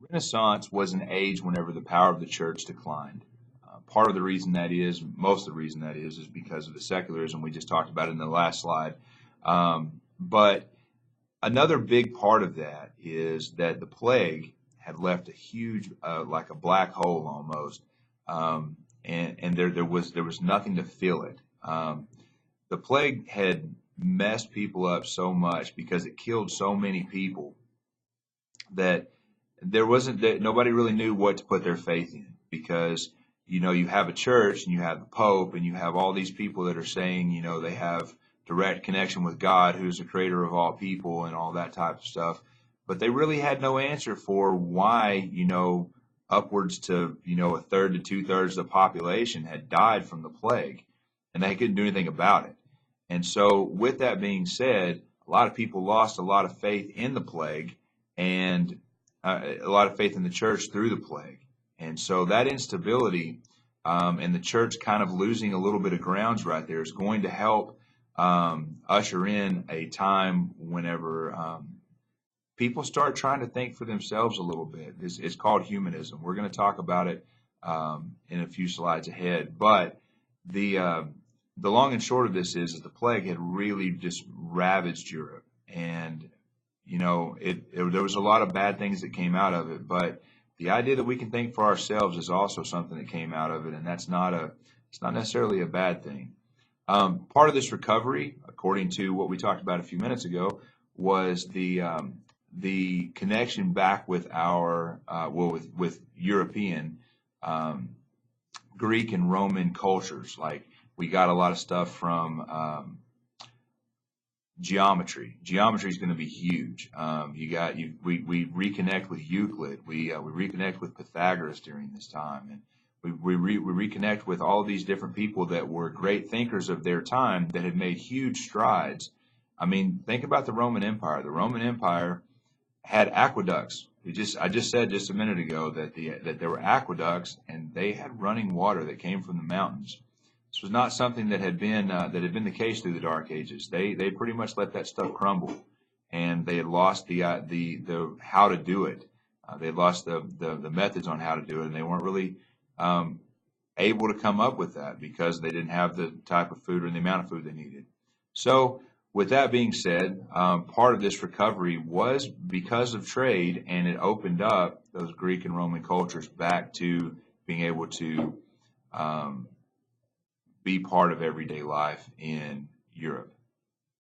Renaissance was an age whenever the power of the church declined. Part of the reason that is, most of the reason that is because of the secularism we just talked about in the last slide. But another big part of that is that the plague had left a huge, like a black hole almost, and there was nothing to fill it. The plague had messed people up so much because it killed so many people that there wasn't that nobody really knew what to put their faith in, because you have a church and you have the Pope and you have all these people that are saying they have direct connection with God, who's the creator of all people and all that type of stuff, but they really had no answer for why upwards to a third to two-thirds of the population had died from the plague, and they couldn't do anything about it. And so with that being said, a lot of people lost a lot of faith in the plague, and a lot of faith in the church through the plague. And so that instability, and the church kind of losing a little bit of grounds right there is going to help usher in a time whenever people start trying to think for themselves a little bit. It's called humanism. We're going to talk about it in a few slides ahead. But the long and short of this is that the plague had really just ravaged Europe, and there was a lot of bad things that came out of it. But the idea that we can think for ourselves is also something that came out of it, and it's not necessarily a bad thing. Part of this recovery, according to what we talked about a few minutes ago, was the connection back with our with European, Greek and Roman cultures. Like, we got a lot of stuff from geometry. Geometry is going to be huge. We reconnect with Euclid. We reconnect with Pythagoras during this time, and we reconnect with all these different people that were great thinkers of their time that had made huge strides. I mean, think about the Roman Empire. The Roman Empire had aqueducts. I just said just a minute ago that there were aqueducts, and they had running water that came from the mountains. This was not something that had been the case through the Dark Ages. They pretty much let that stuff crumble, and they had lost the how to do it. They had lost the methods on how to do it, and they weren't really able to come up with that because they didn't have the type of food or the amount of food they needed. So, with that being said, part of this recovery was because of trade, and it opened up those Greek and Roman cultures back to being able to be part of everyday life in Europe.